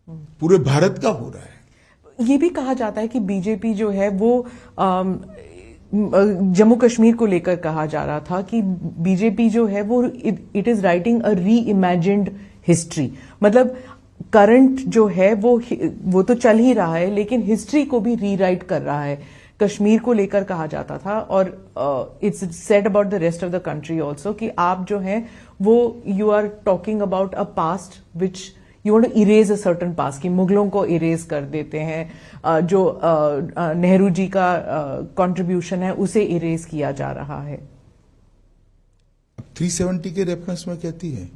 पूरे भारत का हो रहा है। ये भी कहा जाता है कि बीजेपी जो है वो जम्मू कश्मीर को लेकर कहा जा रहा था कि बीजेपी जो है वो इट इज राइटिंग अ री इमेजिन्ड हिस्ट्री। मतलब करंट जो है वो तो चल ही रहा है, लेकिन हिस्ट्री को भी रीराइट कर रहा है। कश्मीर को लेकर कहा जाता था, और it's said about the rest of the country also कि आप जो हैं वो you are talking about a past which you want to erase a certain past, कि मुगलों को इरेज कर देते हैं, जो नेहरू जी का कंट्रीब्यूशन है उसे इरेज किया जा रहा है। 370 के रेफरेंस में कहती है,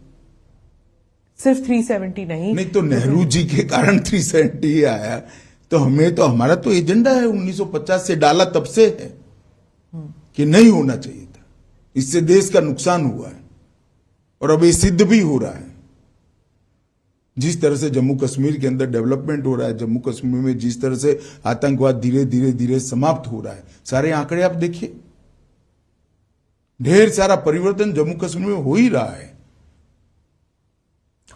सिर्फ 370 नहीं तो नेहरू जी के कारण 370 ही आया। तो हमारा तो एजेंडा है 1950 से डाला, तब से है कि नहीं होना चाहिए था। इससे देश का नुकसान हुआ है और अब ये सिद्ध भी हो रहा है। जिस तरह से जम्मू कश्मीर के अंदर डेवलपमेंट हो रहा है, जम्मू कश्मीर में जिस तरह से आतंकवाद धीरे धीरे धीरे समाप्त हो रहा है, सारे आंकड़े आप देखिए, ढेर सारा परिवर्तन जम्मू कश्मीर में हो ही रहा है।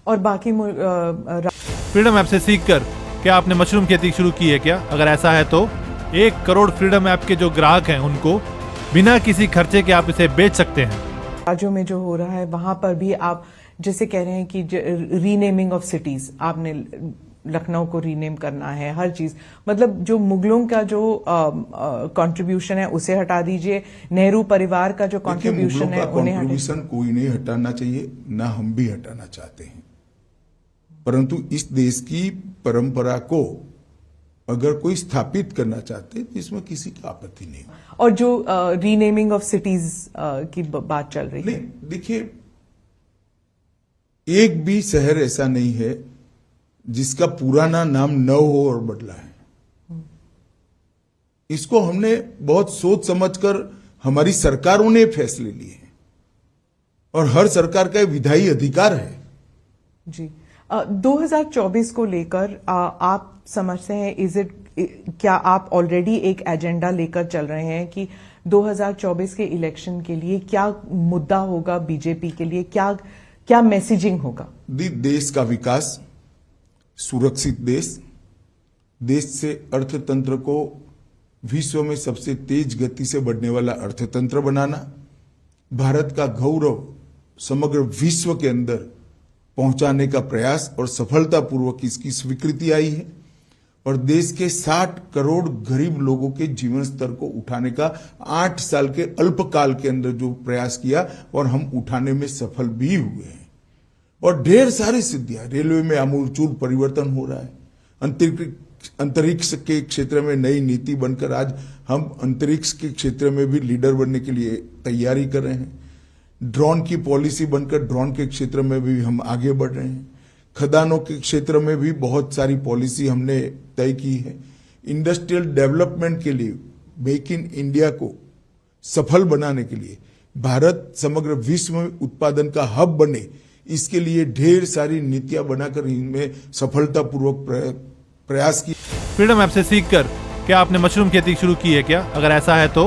और बाकी फ्रीडम ऐप से सीखकर क्या आपने मशरूम खेती शुरू की है क्या? अगर ऐसा है तो 1 करोड़ फ्रीडम ऐप के जो ग्राहक हैं उनको बिना किसी खर्चे के आप इसे बेच सकते हैं। राज्यों में जो हो रहा है वहां पर भी आप जैसे कह रहे हैं कि रीनेमिंग ऑफ सिटीज, आपने लखनऊ को रीनेम करना है, हर चीज। मतलब जो मुगलों का जो कंट्रीब्यूशन है उसे हटा दीजिए, नेहरू परिवार का जो कंट्रीब्यूशन है उन्हें कंट्रीब्यूशन कोई नहीं हटाना चाहिए, ना हम भी हटाना चाहते हैं। परंतु इस देश की परंपरा को अगर कोई स्थापित करना चाहते तो इसमें किसी की आपत्ति नहीं। और जो रीनेमिंग ऑफ सिटीज की बात चल रही है, देखिए, एक भी शहर ऐसा नहीं है जिसका पुराना नाम न हो और बदला है। इसको हमने बहुत सोच समझकर हमारी सरकारों ने फैसले लिए हैं, और हर सरकार का विधायी अधिकार है। जी 2024 को लेकर आप समझते हैं, क्या आप ऑलरेडी एक एजेंडा लेकर चल रहे हैं कि 2024 के इलेक्शन के लिए क्या मुद्दा होगा बीजेपी के लिए, क्या मैसेजिंग होगा? देश का विकास, सुरक्षित देश से अर्थतंत्र को विश्व में सबसे तेज गति से बढ़ने वाला अर्थतंत्र बनाना, भारत का गौरव समग्र विश्व के अंदर पहुंचाने का प्रयास, और सफलतापूर्वक इसकी स्वीकृति आई है। और देश के 60 करोड़ गरीब लोगों के जीवन स्तर को उठाने का 8 साल के अल्पकाल के अंदर जो प्रयास किया, और हम उठाने में सफल भी हुए हैं। और ढेर सारी सिद्धियां, रेलवे में आमूलचूल परिवर्तन हो रहा है, अंतरिक्ष के क्षेत्र में नई नीति बनकर आज हम अंतरिक्ष के क्षेत्र में भी लीडर बनने के लिए तैयारी कर रहे हैं। ड्रोन की पॉलिसी बनकर ड्रोन के क्षेत्र में भी हम आगे बढ़ रहे हैं। खदानों के क्षेत्र में भी बहुत सारी पॉलिसी हमने तय की है। इंडस्ट्रियल डेवलपमेंट के लिए, मेक इन इंडिया को सफल बनाने के लिए, भारत समग्र विश्व में उत्पादन का हब बने, इसके लिए ढेर सारी नीतियां बनाकर इनमें सफलतापूर्वक प्रयास किए। फ्रीडम ऐप से सीखकर क्या आपने मशरूम खेती शुरू की है क्या? अगर ऐसा है तो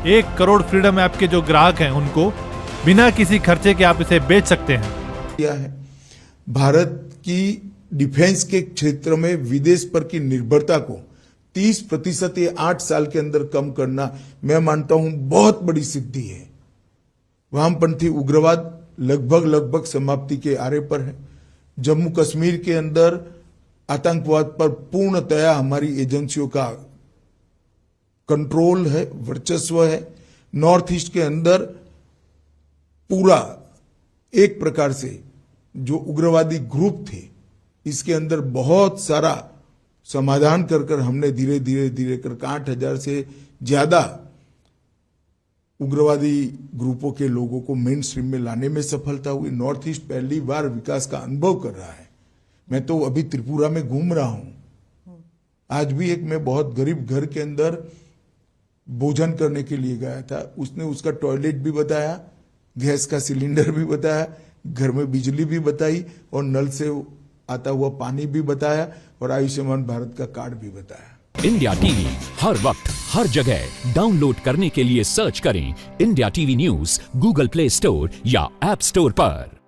1 करोड़ फ्रीडम ऐप के जो ग्राहक हैं उनको बिना किसी खर्चे के आप इसे बेच सकते हैं। क्या है, भारत की डिफेंस के क्षेत्र में विदेश पर की निर्भरता को 30% ये 8 साल के अंदर कम करना, मैं मानता हूं बहुत बड़ी सिद्धि है। वामपंथी उग्रवाद लगभग समाप्ति के आरे पर है। जम्मू कश्मीर के अंदर आतंकवाद पर पूर्णतया हमारी एजेंसियों का कंट्रोल है, वर्चस्व है। नॉर्थ ईस्ट के अंदर पूरा एक प्रकार से जो उग्रवादी ग्रुप थे, इसके अंदर बहुत सारा समाधान कर हमने धीरे धीरे कर 8,000 से ज्यादा उग्रवादी ग्रुपों के लोगों को मेन स्ट्रीम में लाने में सफलता हुई। नॉर्थ ईस्ट पहली बार विकास का अनुभव कर रहा है। मैं तो अभी त्रिपुरा में घूम रहा हूं। आज भी एक मैं बहुत गरीब घर के अंदर भोजन करने के लिए गया था, उसने उसका टॉयलेट भी बताया, गैस का सिलेंडर भी बताया, घर में बिजली भी बताई, और नल से आता हुआ पानी भी बताया, और आयुष्मान भारत का कार्ड भी बताया। इंडिया टीवी हर वक्त हर जगह डाउनलोड करने के लिए सर्च करें India TV news Google play store या ऐप स्टोर पर।